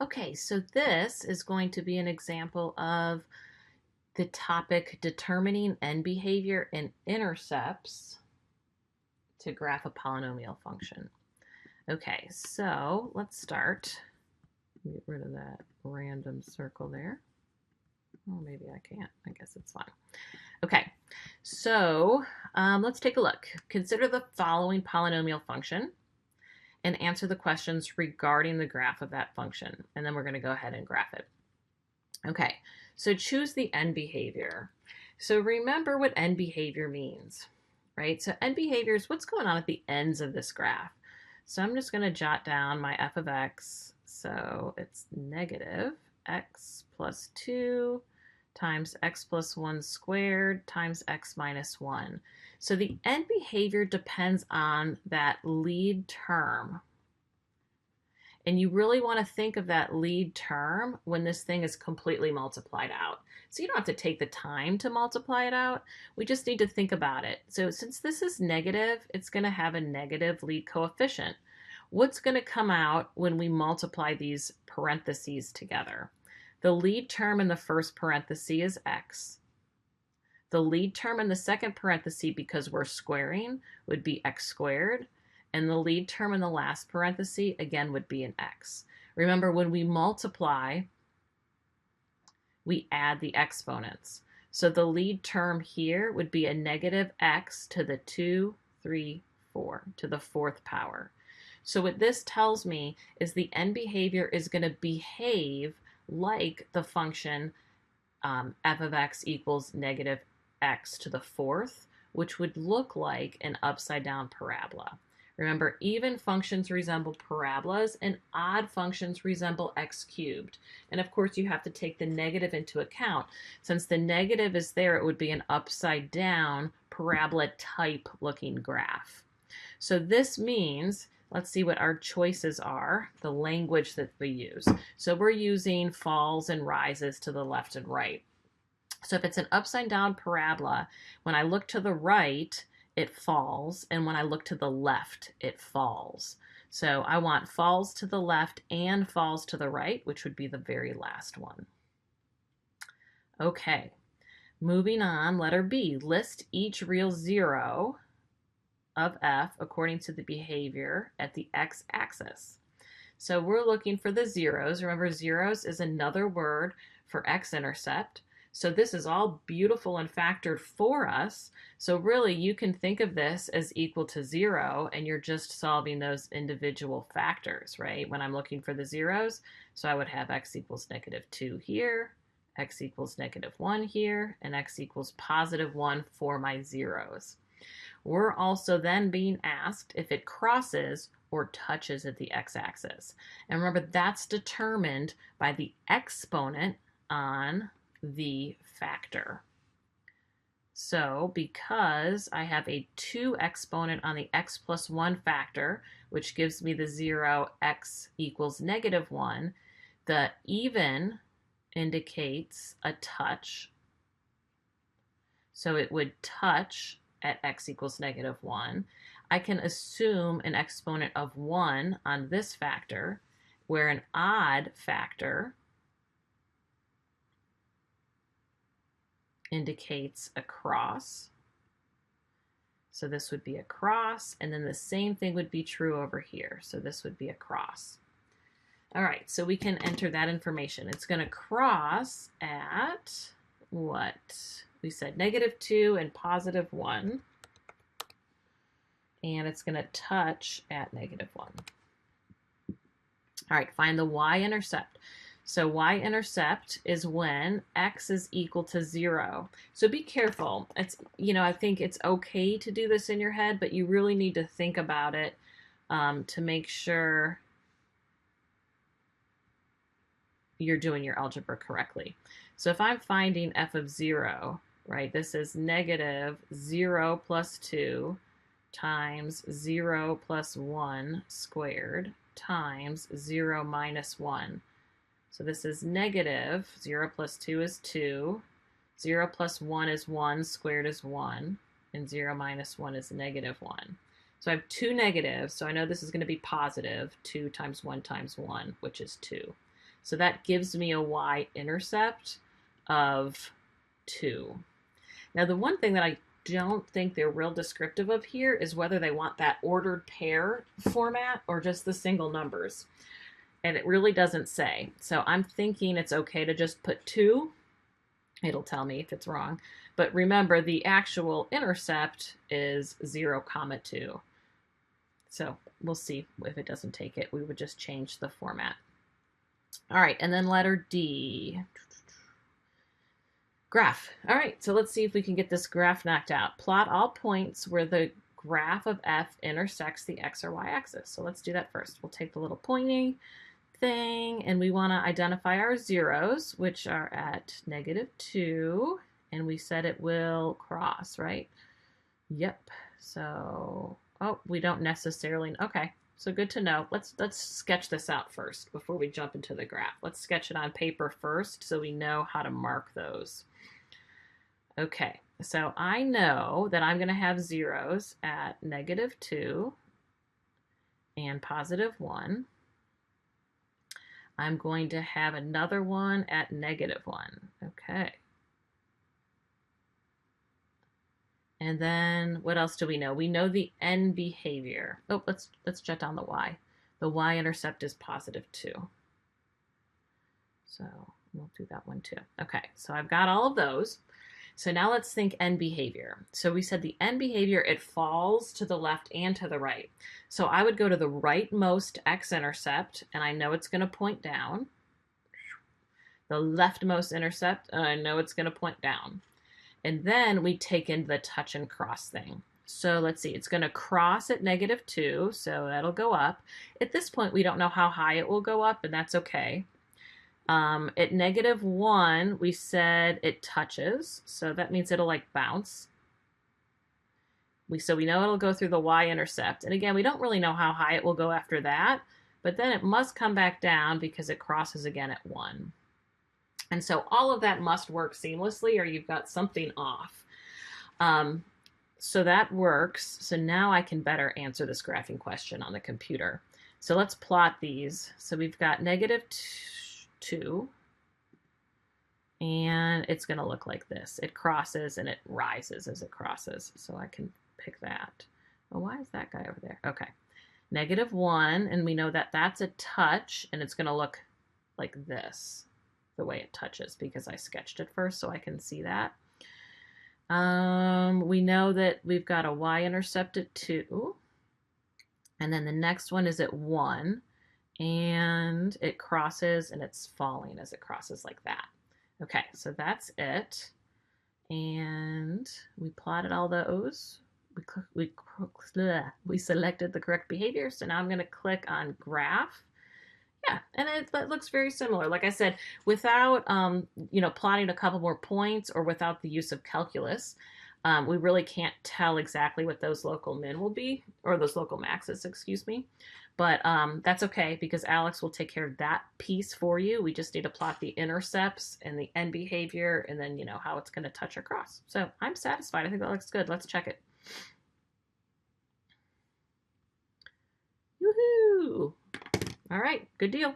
Okay, so this is going to be an example of the topic determining end behavior in intercepts to graph a polynomial function. Okay, so let's start. Get rid of that random circle there. Oh, maybe I can't. I guess it's fine. Okay, so let's take a look. Consider the following polynomial function and answer the questions regarding the graph of that function. And then we're going to go ahead and graph it. Okay, so choose the end behavior. So remember what end behavior means, right? So end behavior is what's going on at the ends of this graph. So I'm just going to jot down my f of x. So it's negative x plus 2 times x plus 1 squared times x minus 1. So the end behavior depends on that lead term. And you really want to think of that lead term when this thing is completely multiplied out. So you don't have to take the time to multiply it out. We just need to think about it. So since this is negative, it's going to have a negative lead coefficient. What's going to come out when we multiply these parentheses together? The lead term in the first parenthesis is x. The lead term in the second parenthesis, because we're squaring, would be x squared. And the lead term in the last parenthesis, again, would be an x. Remember, when we multiply, we add the exponents. So the lead term here would be a negative x to the 2, 3, 4, to the fourth power. So what this tells me is the end behavior is going to behave like the function f of x equals negative x to the fourth, which would look like an upside down parabola. Remember, even functions resemble parabolas and odd functions resemble x cubed. And of course, you have to take the negative into account. Since the negative is there, it would be an upside down parabola type looking graph. So this means, let's see what our choices are, the language that we use. So we're using falls and rises to the left and right. So if it's an upside down parabola, when I look to the right, it falls, and when I look to the left, it falls. So I want falls to the left and falls to the right, which would be the very last one. Okay, moving on, letter B. List each real zero of f according to the behavior at the x-axis. So we're looking for the zeros. Remember, zeros is another word for x-intercept. So this is all beautiful and factored for us. So really, you can think of this as equal to 0, and you're just solving those individual factors, right? When I'm looking for the zeros, so I would have x equals negative 2 here, x equals negative 1 here, and x equals positive 1 for my zeros. We're also then being asked if it crosses or touches at the x-axis. And remember, that's determined by the exponent on the factor. So because I have a 2 exponent on the x plus 1 factor, which gives me the 0 x equals negative 1, the even indicates a touch. So it would touch at x equals negative 1. I can assume an exponent of 1 on this factor, where an odd factor indicates a cross. So this would be a cross, and then the same thing would be true over here. So this would be a cross. All right, so we can enter that information. It's going to cross at what? We said negative 2 and positive 1. And it's going to touch at negative 1. All right, find the y-intercept. So y-intercept is when x is equal to 0. So be careful. It's, I think it's okay to do this in your head, but you really need to think about it to make sure you're doing your algebra correctly. So if I'm finding f of 0, right, this is negative 0 plus 2 times 0 plus 1 squared times 0 minus 1. So this is negative, 0 plus 2 is 2, 0 plus 1 is 1, squared is 1, and 0 minus 1 is negative 1. So I have two negatives, so I know this is going to be positive, 2 times 1 times 1, which is 2. So that gives me a y-intercept of 2. Now, the one thing that I don't think they're real descriptive of here is whether they want that ordered pair format or just the single numbers. And it really doesn't say. So I'm thinking it's okay to just put 2. It'll tell me if it's wrong. But remember, the actual intercept is 0, 2. So we'll see if it doesn't take it. We would just change the format. All right, and then letter D. Graph. All right, so let's see if we can get this graph knocked out. Plot all points where the graph of f intersects the x or y axis. So let's do that first. We'll take the little pointing thing, and we want to identify our zeros, which are at -2, and we said it will cross, right? Yep. So, oh, we don't necessarily, okay. So good to know. Let's sketch this out first before we jump into the graph. Let's sketch it on paper first so we know how to mark those. Okay, so I know that I'm going to have zeros at -2 and +1. I'm going to have another one at -1. Okay. And then what else do we know? We know the end behavior. Oh, let's jot down the y. The y-intercept is +2. So we'll do that one too. Okay, so I've got all of those. So now let's think end behavior. So we said the end behavior, it falls to the left and to the right. So I would go to the rightmost x-intercept, and I know it's going to point down. The leftmost intercept, and I know it's going to point down. And then we take in the touch and cross thing. So let's see, it's going to cross at -2, so that'll go up. At this point, we don't know how high it will go up, and that's okay. At -1, we said it touches, so that means it'll like bounce. So we know it'll go through the y-intercept. And again, we don't really know how high it will go after that, but then it must come back down because it crosses again at 1. And so all of that must work seamlessly or you've got something off. So that works. So now I can better answer this graphing question on the computer. So let's plot these. So we've got -2, and it's going to look like this. It crosses and it rises as it crosses. So I can pick that. Oh, why is that guy over there? Okay. -1, and we know that that's a touch, and it's going to look like this, the way it touches, because I sketched it first so I can see that. We know that we've got a y-intercept at 2, and then the next one is at 1, and it crosses and it's falling as it crosses like that. Okay, so that's it. And we plotted all those. We selected the correct behavior. So now I'm going to click on graph. Yeah, and it looks very similar. Like I said, without plotting a couple more points or without the use of calculus, we really can't tell exactly what those local min will be, or those local maxes, excuse me. But that's okay because Alex will take care of that piece for you. We just need to plot the intercepts and the end behavior and then, how it's going to touch or cross. So I'm satisfied. I think that looks good. Let's check it. Woohoo! All right, good deal.